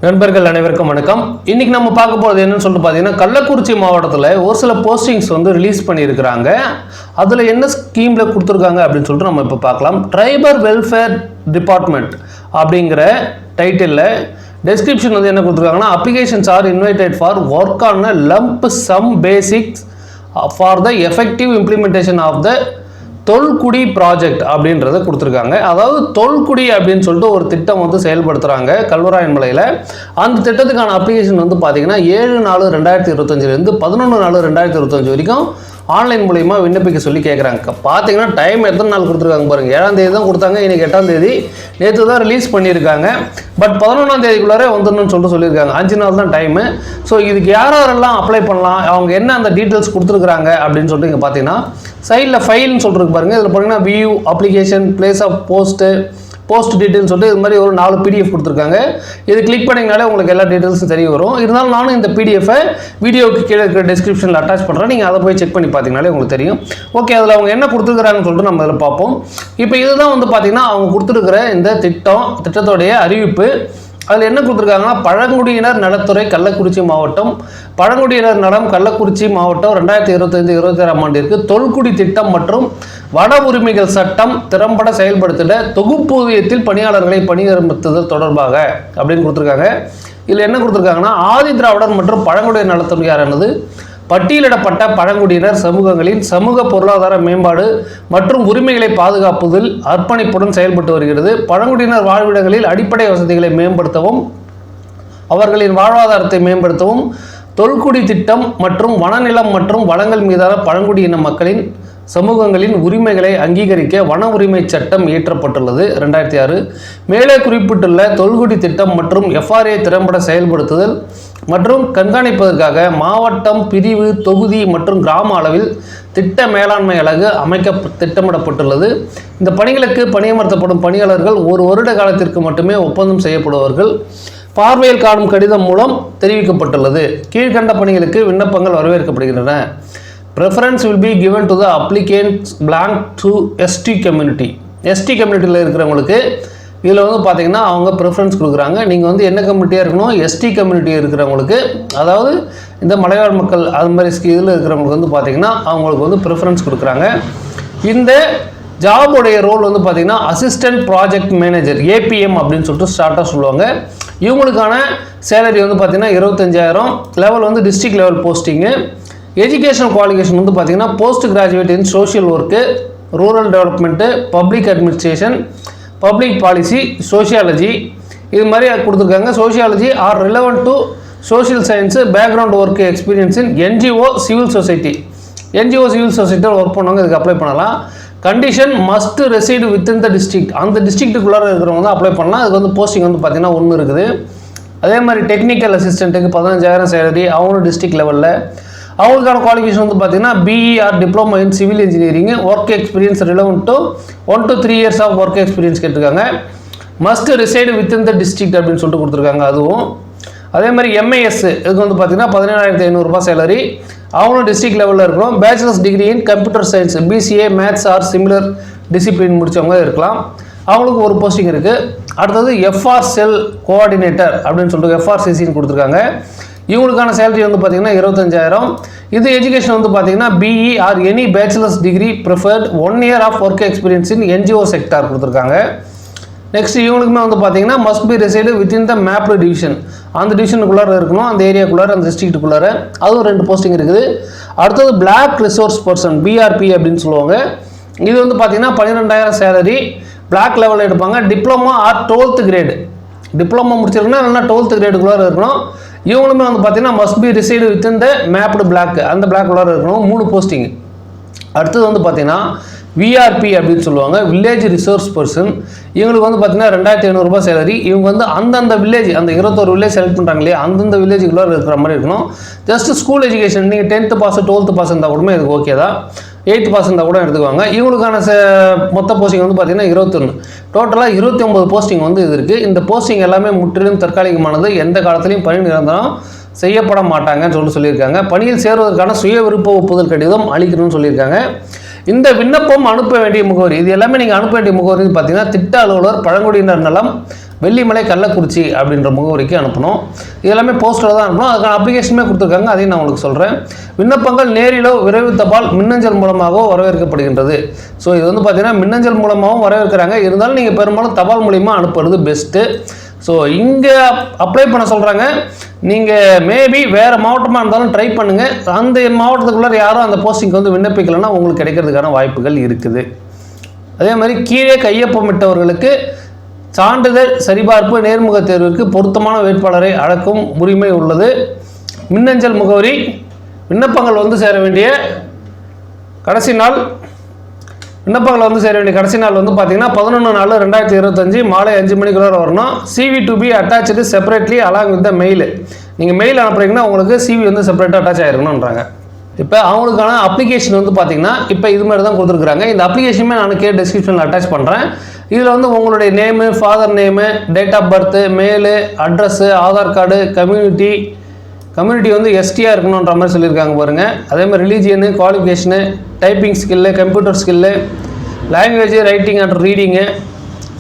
நண்பர்கள் அனைவருக்கும் வணக்கம். இன்னைக்கு நம்ம பார்க்க போகிறது என்னன்னு சொல்லிட்டு பார்த்தீங்கன்னா, கள்ளக்குறிச்சி மாவட்டத்தில் ஒரு சில போஸ்டிங்ஸ் ரிலீஸ் பண்ணியிருக்கிறாங்க. அதில் என்ன ஸ்கீமில் கொடுத்துருக்காங்க அப்படின்னு சொல்லிட்டு நம்ம இப்போ பார்க்கலாம். ட்ரைபல் வெல்ஃபேர் டிபார்ட்மெண்ட் அப்படிங்கிற டைட்டிலில் டெஸ்கிரிப்ஷன் என்ன கொடுத்துருக்காங்கன்னா, applications are invited for work on a lump sum basis for the effective implementation of the Tholkudi project அப்படின்றத கொடுத்துருக்காங்க. அதாவது தொல்குடி அப்படின்னு சொல்லிட்டு ஒரு திட்டம் செயல்படுத்துகிறாங்க கல்வராயன் மலையில். அந்த திட்டத்துக்கான அப்ளிகேஷன் பார்த்தீங்கன்னா 7/4/2025 11/4/2025 வரைக்கும் ஆன்லைன் மூலயமா விண்ணப்பிக்க சொல்லி கேட்குறாங்க. பார்த்தீங்கன்னா டைம் எத்தனை நாள் கொடுத்துருக்காங்க பாருங்கள். 7ஆம் தேதி தான் கொடுத்தாங்க, இன்றைக்கி 8ஆம் தேதி, நேற்று தான் ரிலீஸ் பண்ணியிருக்காங்க. பட் 11ஆம் தேதிக்குள்ளாரே வந்துடணும்னு சொல்லியிருக்காங்க. 5 நாள் தான் டைமு. ஸோ இதுக்கு யாரெல்லாம் அப்ளை பண்ணலாம், அவங்க என்ன அந்த டீட்டெயில்ஸ் கொடுத்துருக்குறாங்க அப்படின்னு சொல்லிட்டு இங்கே பார்த்தீங்கன்னா சைடில் ஃபைல்னு சொல்லிருக்கு பாருங்கள். இதில் பார்த்தீங்கன்னா view application, place of post details சொல்லிட்டு இது மாதிரி ஒரு 4 PDF கொடுத்துருக்காங்க. இது கிளிக் பண்ணிங்கனாலே உங்களுக்கு எல்லா டீட்டெயில்ஸும் தெரிய வரும். இருந்தாலும் நானும் இந்த PDF-ஐ வீடியோவுக்கு கீழே இருக்கிற டிஸ்கிரிப்ஷனில் அட்டாச் பண்ணுறேன். நீங்கள் அதை போய் செக் பண்ணி பார்த்தீங்கனாலே உங்களுக்கு தெரியும். ஓகே, அதில் அவங்க என்ன கொடுத்துருக்குறாங்கன்னு சொல்லிட்டு நம்ம அதில் பார்ப்போம். இப்போ இதுதான் பார்த்தீங்கன்னா அவங்க கொடுத்துருக்குற இந்த திட்டத்தோடைய அறிவிப்பு. அதில் என்ன கொடுத்துருக்காங்கன்னா, பழங்குடியினர் நலத்துறை கள்ளக்குறிச்சி மாவட்டம், பழங்குடியினர் நலம் கள்ளக்குறிச்சி மாவட்டம் 2025-26ஆம் ஆண்டிற்கு தொல்குடி திட்டம் மற்றும் வன உரிமைகள் சட்டம் திறம்பட செயல்படுத்திட தொகுப்பூதியத்தில் பணியாளர்களை பணியமர்த்துதல் தொடர்பாக அப்படின்னு கொடுத்துருக்காங்க. இதில் என்ன கொடுத்துருக்காங்கன்னா, ஆதி திராவிடர் மற்றும் பழங்குடியினர் நலத்துறையானது பட்டியலிடப்பட்ட பழங்குடியினர் சமூகங்களின் சமூக பொருளாதார மேம்பாடு மற்றும் உரிமைகளை பாதுகாப்பதில் அர்ப்பணிப்புடன் செயல்பட்டு வருகிறது. பழங்குடியினர் வாழ்விடங்களில் அடிப்படை வசதிகளை மேம்படுத்தவும் அவர்களின் வாழ்வாதாரத்தை மேம்படுத்தவும் தொல்குடி திட்டம் மற்றும் வனநிலம் மற்றும் வளங்கள் மீதான பழங்குடியின மக்களின் சமூகங்களின் உரிமைகளை அங்கீகரிக்க வன உரிமை சட்டம் இயற்றப்பட்டுள்ளது 2006. மேலே குறிப்பிட்டுள்ள தொல்குடி திட்டம் மற்றும் FRA திறம்பட செயல்படுத்துதல் மற்றும் கண்காணிப்பதற்காக மாவட்டம், பிரிவு, தொகுதி மற்றும் கிராம அளவில் திட்ட மேலாண்மை அலகு அமைக்க திட்டமிடப்பட்டுள்ளது. இந்த பணிகளுக்கு பணியமர்த்தப்படும் பணியாளர்கள் 1 வருட காலத்திற்கு மட்டுமே ஒப்பந்தம் செய்யப்படுவார்கள். பார்வையில் காணும் கடிதம் மூலம் தெரிவிக்கப்பட்டுள்ளது. கீழ்கண்ட பணிகளுக்கு விண்ணப்பங்கள் வரவேற்கப்படுகின்றன. Preference will be given to the applicants belong to ST community. ST கம்யூனிட்டியில் இருக்கிறவங்களுக்கு இதில் பார்த்தீங்கன்னா அவங்க ப்ரிஃபரன்ஸ் கொடுக்குறாங்க. நீங்கள் என்ன கம்யூனிட்டியாக இருக்கணும், ST கம்யூனிட்டி இருக்கிறவங்களுக்கு, அதாவது இந்த மலைவாழ் மக்கள் அது மாதிரி இதில் இருக்கிறவங்களுக்கு பார்த்தீங்கன்னா அவங்களுக்கு ப்ரிஃபரன்ஸ் கொடுக்குறாங்க. இந்த ஜாபுடைய ரோல் பார்த்தீங்கன்னா அசிஸ்டன்ட் ப்ராஜெக்ட் மேனேஜர் APM அப்படின்னு சொல்லிட்டு ஸ்டார்ட்டாக சொல்லுவாங்க. இவங்களுக்கான சேலரி பார்த்தீங்கன்னா 25,000. Level district level posting. Educational qualification பார்த்தீங்கன்னா post graduate in social work, rural development, public administration, public policy, sociology இது மாதிரி கொடுத்துருக்காங்க. Sociology or relevant to social science, background work experience in NGO civil society. NGO civil சொசைட்டியில் work பண்ணவங்க இதுக்கு apply பண்ணலாம். Condition must reside within the district. அந்த டிஸ்ட்ரிக்ட்டுக்குள்ளார இருக்கிறவங்க apply பண்ணலாம். அதுக்கு போஸ்டிங் பார்த்தீங்கன்னா 1 இருக்குது. அதே மாதிரி டெக்னிக்கல் அசிஸ்டண்ட்டுக்கு 15,000 சேலரி, அவங்களும் டிஸ்ட்ரிக்ட் லெவலில். அவங்களுக்கான குவாலிஃபிகேஷன் பார்த்தீங்கன்னா BE or diploma in civil engineering, work experience relevant to 1 to 3 years of work experience கேட்டிருக்காங்க. Must reside within the district அப்படின்னு சொல்லிட்டு கொடுத்துருக்காங்க. அதுவும் அதே மாதிரி MIS இதுக்கு பார்த்தீங்கன்னா 17,500 சேலரி, அவங்களும் டிஸ்ட்ரிக்ட் லெவலில் இருக்கணும். Bachelor's degree in computer science, BCA maths or similar discipline முடித்தவங்க இருக்கலாம். அவங்களுக்கு ஒரு போஸ்டிங் இருக்குது. அடுத்தது FR செல் கோஆர்டினேட்டர் அப்படின்னு சொல்லிட்டு FRCCன்னு கொடுத்துருக்காங்க. இவங்களுக்கான சேலரி பார்த்தீங்கன்னா 25,000. இது எஜுகேஷன் பார்த்தீங்கன்னா BE or any bachelor's degree preferred 1 year of work experience in NGO sector கொடுத்துருக்காங்க. நெக்ஸ்ட் இவங்களுக்குமே பார்த்தீங்கன்னா must be reside within the mapped division. அந்த டிவிஷனுக்குள்ளார இருக்கணும், அந்த ஏரியாக்குள்ளார, அந்த டிஸ்ட்ரிக்ட்டுக்குள்ளார. அதுவும் 2 போஸ்டிங் இருக்குது. அடுத்தது பிளாக் ரிசோர்ஸ் பர்சன் BRP அப்படின்னு சொல்லுவாங்க. இது பார்த்தீங்கன்னா 12,000 சேலரி, பிளாக் லெவலில் எடுப்பாங்க. Diploma R 12th grade, diploma முடிச்சிருக்கணும், இல்லைன்னா 12th கிரேடுக்குள்ளார இருக்கணும். இவங்களுமே பார்த்தீங்கன்னா must be reside within the mapped block, அந்த பிளாக் உள்ளார இருக்கணும். 3 போஸ்டிங். அடுத்தது பார்த்தீங்கன்னா VRP அப்படின்னு சொல்லுவாங்க, வில்லேஜ் ரிசோர்ஸ் பர்சன். இவங்களுக்கு பார்த்தீங்கன்னா 2,500 சேலரி. இவங்க அந்தந்த வில்லேஜ், அந்த 21 வில்லேஜ் செலக்ட் பண்ணுறாங்க இல்லையா, அந்தந்த வில்லேஜுக்குள்ளே இருக்கிற மாதிரி இருக்கணும். ஜஸ்ட் ஸ்கூல் எஜுகேஷன், நீங்கள் 10th பாஸ் 12th பாஸ் இருந்தால் கூட இதுக்கு ஓகே தான். 8th பாஸ் இருந்தால் கூட எடுத்துக்குவாங்க. இவங்களுக்கான மொத்த போஸ்டிங் பார்த்தீங்கன்னா 21. டோட்டலாக 29 போஸ்டிங் இது இருக்குது. இந்த போஸ்டிங் எல்லாமே முற்றிலும் தற்காலிகமானது. எந்த காலத்திலையும் பணி நிரந்தரம் செய்யப்பட மாட்டாங்கன்னு சொல்லியிருக்காங்க. பணியில் சேருவதற்கான சுய விருப்ப ஒப்புதல் கடிதம் அளிக்கணும்னு சொல்லியிருக்காங்க. இந்த விண்ணப்பம் அனுப்ப வேண்டிய முகவரி, இது எல்லாமே நீங்கள் அனுப்ப வேண்டிய முகவரி பார்த்தீங்கன்னா திட்ட அலுவலர், பழங்குடியினர் நலம், வெள்ளிமலை கள்ளக்குறிச்சி அப்படின்ற முகவரிக்கு அனுப்பணும். இதெல்லாமே போஸ்ட்டில் தான் அனுப்பணும். அதுக்கான அப்ளிகேஷனுமே கொடுத்துருக்காங்க, அதையும் நான் உங்களுக்கு சொல்கிறேன். விண்ணப்பங்கள் நேரிலோ விரைவு தபால் மின்னஞ்சல் மூலமாகவோ வரவேற்கப்படுகின்றது. ஸோ இது வந்து பார்த்தீங்கன்னா மின்னஞ்சல் மூலமாகவும் வரவேற்கிறாங்க. இருந்தாலும் நீங்கள் பெரும்பாலும் தபால் மூலிமா அனுப்புறது பெஸ்ட்டு. ஸோ இங்கே அப்ளை பண்ண சொல்கிறாங்க. நீங்கள் மேபி வேறு மாவட்டமாக இருந்தாலும் ட்ரை பண்ணுங்கள். அந்த மாவட்டத்துக்குள்ளே யாரும் அந்த போஸ்டிங்க்கு வந்து விண்ணப்பிக்கலைன்னா உங்களுக்கு கிடைக்கிறதுக்கான வாய்ப்புகள் இருக்குது. அதே மாதிரி கீழே கையொப்பமிட்டவர்களுக்கு சான்றிதழ் சரிபார்ப்பு நேர்முக தேர்விற்கு பொருத்தமான வேட்பாளரை அழைக்கும் உரிமை உள்ளது. மின்னஞ்சல் முகவரி விண்ணப்பங்கள் வந்து சேர வேண்டிய கடைசி நாள் வந்து பார்த்தீங்கன்னா 11/4/2025 மாலை 5 மணிக்குள்ளே வரணும். CV to be attached separately along with the mail. நீங்கள் மெயில் அனுப்புறீங்கன்னா உங்களுக்கு CV வந்து செப்பரேட்டாக அட்டாச் ஆகிருக்கணுன்றாங்க. இப்போ அவங்களுக்கான அப்ளிகேஷன் வந்து பார்த்தீங்கன்னா இப்போ இது மாதிரி தான் கொடுத்துருக்குறாங்க. இந்த அப்ளிகேஷனுமே நான் டிஸ்கிரிப்ஷனில் அட்டாச் பண்ணுறேன். இதில் வந்து உங்களுடைய name, father name, date of birth, mail, address, Aadhaar card, community வந்து எஸ்டியாக இருக்கணுன்ற மாதிரி சொல்லியிருக்காங்க பாருங்கள். அதே மாதிரி religion, qualification, typing skill, computer skill, language, writing and reading,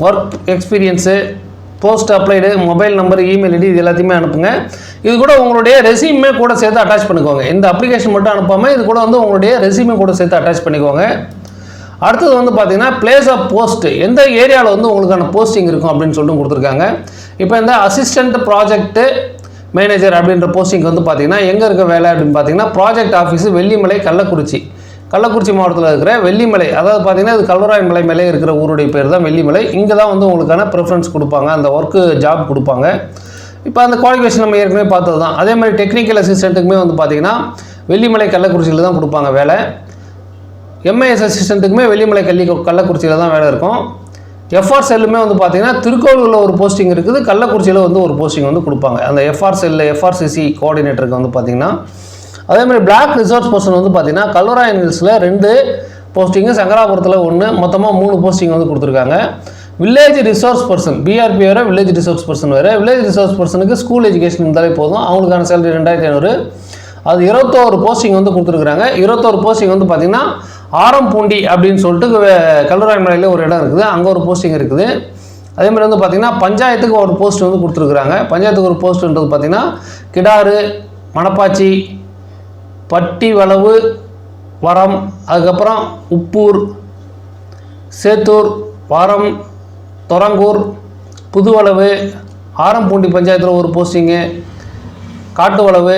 work experience, post applied, mobile number, email ID, இது எல்லாத்தையுமே அனுப்புங்க. இது கூட உங்களுடைய ரெசியூமே கூட சேர்த்து அட்டாச் பண்ணிக்கோங்க. இந்த அப்ளிகேஷன் மட்டும் அனுப்பாமல் இது கூட வந்து உங்களுடைய ரெசியூமே கூட சேர்த்து அட்டாச் பண்ணிக்கோங்க. அடுத்தது வந்து பார்த்தீங்கன்னா பிளேஸ் ஆஃப் போஸ்ட், எந்த ஏரியாவில் வந்து உங்களுக்கான போஸ்டிங் இருக்கும் அப்படின்னு சொல்லிட்டு கொடுத்துருக்காங்க. இப்போ இந்த அசிஸ்டன்ட் ப்ராஜெக்ட்டு மேனேஜர் அப்படின்ற போஸ்டிங் வந்து பார்த்தீங்கன்னா எங்கே இருக்க வேலை அப்படின்னு பார்த்தீங்கன்னா ப்ராஜெக்ட் ஆஃபீஸு வெள்ளிமலை கள்ளக்குறிச்சி மாவட்டத்தில் இருக்கிற வெள்ளிமலை, அதாவது பார்த்தீங்கன்னா இது கல்வராயன் மலை மேலே இருக்கிற ஊருடைய பேர் தான் வெள்ளிமலை. இங்கே தான் வந்து உங்களுக்கான ப்ரிஃபரன்ஸ் கொடுப்பாங்க, அந்த ஒர்க்கு ஜாப் கொடுப்பாங்க. இப்போ அந்த குவாலிஃபிகேஷன் நம்ம ஏற்கனவே பார்த்தது தான். அதே மாதிரி டெக்னிக்கல் அசிஸ்டண்ட்டுக்குமே வந்து பார்த்தீங்கன்னா வெள்ளிமலை கள்ளக்குறிச்சியில் தான் கொடுப்பாங்க வேலை. எம்ஐஎஸ் அசிஸ்டண்ட்டுக்குமே வெள்ளிமலை கள்ளக்குறிச்சியில் தான் வேலை இருக்கும். எஃப்ஆர் செல்லுமே வந்து பார்த்தீங்கன்னா திருக்கோவிலூரில் ஒரு போஸ்டிங் இருக்குது, கள்ளக்குறிச்சியில் வந்து ஒரு போஸ்டிங் வந்து கொடுப்பாங்க. அந்த எஃப்ஆர் செல்லு எஃப்ஆர்சிசி கோஆர்டினேட்டருக்கு வந்து பார்த்தீங்கன்னா. அதே மாதிரி பிளாக் ரிசோர்ஸ் பர்சன் வந்து பார்த்தீங்கன்னா கல்வராயன் ஹில்ஸில் 2 போஸ்டிங்கு, சங்கராபுரத்தில் 1, மொத்தமாக 3 போஸ்டிங் வந்து கொடுத்துருக்காங்க. வில்லேஜ் ரிசோர்ஸ் பர்சன் பிஆர்பி வேறு, வில்லேஜ் ரிசோர்ஸ் பர்சன் வேறு. வில்லேஜ் ரிசோர்ஸ் பர்சனுக்கு ஸ்கூல் எஜுகேஷன் இருந்தாலே போதும், அவங்களுக்கான சேலரி 2500. அது 21 போஸ்டிங் வந்து கொடுத்துருக்குறாங்க. 21 போஸ்டிங் வந்து பார்த்தீங்கன்னா ஆரம்பூண்டி அப்படின்னு சொல்லிட்டு கல்வராயன் மலையில் ஒரு இடம் இருக்குது, அங்கே ஒரு போஸ்டிங் இருக்குது. அதே மாதிரி வந்து பார்த்திங்கன்னா பஞ்சாயத்துக்கு ஒரு போஸ்ட் வந்து கொடுத்துருக்குறாங்க. பஞ்சாயத்துக்கு ஒரு போஸ்ட்ன்றது பார்த்திங்கன்னா கிடாறு, மணப்பாச்சி, பட்டி வளவு, வரம், அதுக்கப்புறம் உப்பூர், சேத்தூர், வாரம், தொரங்கூர், புதுவளவு, ஆரம்பூண்டி பஞ்சாயத்தில் ஒரு போஸ்டிங்கு, காட்டுவளவு,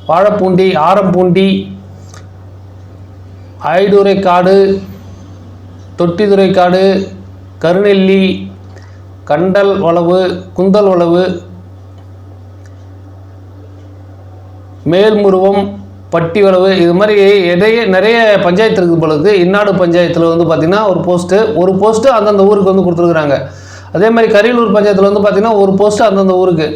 வாழைப்பூண்டி, ஆரம்பூண்டி, ஐடுரைக்காடு, தொட்டிதுரைக்காடு, கருநெல்லி, கண்டல் வளவு, குந்தல் வளவு, மேல்முருவம், பட்டி வளவு, இது மாதிரி நிறைய பஞ்சாயத்து இருக்குது பொழுது. இன்னாடு பஞ்சாயத்தில் வந்து பார்த்திங்கன்னா ஒரு போஸ்ட்டு அந்தந்த ஊருக்கு வந்து கொடுத்துருக்குறாங்க. அதே மாதிரி கரியலூர் பஞ்சாயத்தில் வந்து பார்த்திங்கன்னா ஒரு போஸ்ட்டு அந்தந்த ஊருக்கு.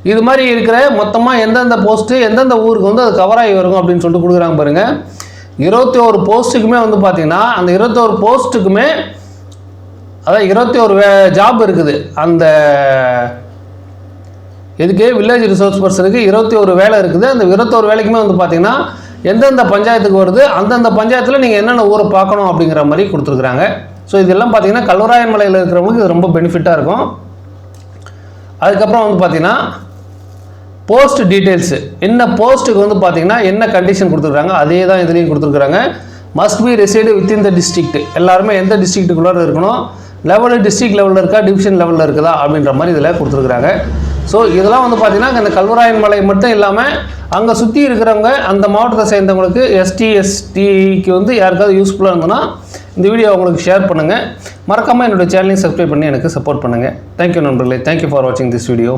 இது மாதிரி இருக்கிற மொத்தமாக எந்தெந்த போஸ்ட்டு எந்தெந்த ஊருக்கு வந்து அது கவராகி வரும் அப்படின்னு சொல்லிட்டு கொடுக்குறாங்க பாருங்கள். 21 போஸ்ட்டுக்குமே வந்து பார்த்திங்கன்னா அந்த 21 போஸ்ட்டுக்குமே அதான் 21 ஜாப் இருக்குது. அந்த இதுக்கு வில்லேஜ் ரிசோர்ஸ் பர்சனுக்கு 21 வேலை இருக்குது. அந்த 21 வேலைக்குமே வந்து பார்த்திங்கன்னா எந்தெந்த பஞ்சாயத்துக்கு வருது அந்தந்த பஞ்சாயத்தில் நீங்கள் என்னென்ன ஊரை பார்க்கணும் அப்படிங்கிற மாதிரி கொடுத்துருக்குறாங்க. ஸோ இதெல்லாம் பார்த்திங்கன்னா கல்வராயன் மலையில் இருக்கிறவங்களுக்கு இது ரொம்ப பெனிஃபிட்டாக இருக்கும். அதுக்கப்புறம் வந்து பார்த்திங்கன்னா போஸ்ட் டீட்டெயில்ஸு, என்ன போஸ்ட்டுக்கு வந்து பார்த்திங்கன்னா என்ன கண்டிஷன் கொடுத்துருக்குறாங்க அதே தான் இதுலேயும் கொடுத்துருக்குறாங்க. Must be reside within the district, எல்லாருமே எந்த டிஸ்ட்ரிக்ட்டுக்குள்ளே இருக்கணும், டிஸ்ட்ரிக்ட் லெவலில் இருக்கா, டிவிஷன் லெவலில் இருக்குதா அப்படின்ற மாதிரி இதில் கொடுத்துருக்குறாங்க. ஸோ இதெல்லாம் வந்து பார்த்திங்கன்னா இந்த கல்வராயன் மலை மட்டும் இல்லாமல் அங்கே சுற்றி இருக்கிறவங்க அந்த மாவட்டத்தை சேர்ந்தவங்களுக்கு எஸ்டிக்கு வந்து யாருக்காவது யூஸ்ஃபுல்லாக இருந்ததுன்னா இந்த வீடியோ உங்களுக்கு ஷேர் பண்ணுங்கள். மறக்காமல் என்னோடய சேனலையும் சப்ஸ்கிரைப் பண்ணி எனக்கு சப்போர்ட் பண்ணுங்கள். தேங்க்யூ நண்பர்களே. தேங்க்யூ ஃபார் வாட்சிங் திஸ் வீடியோ.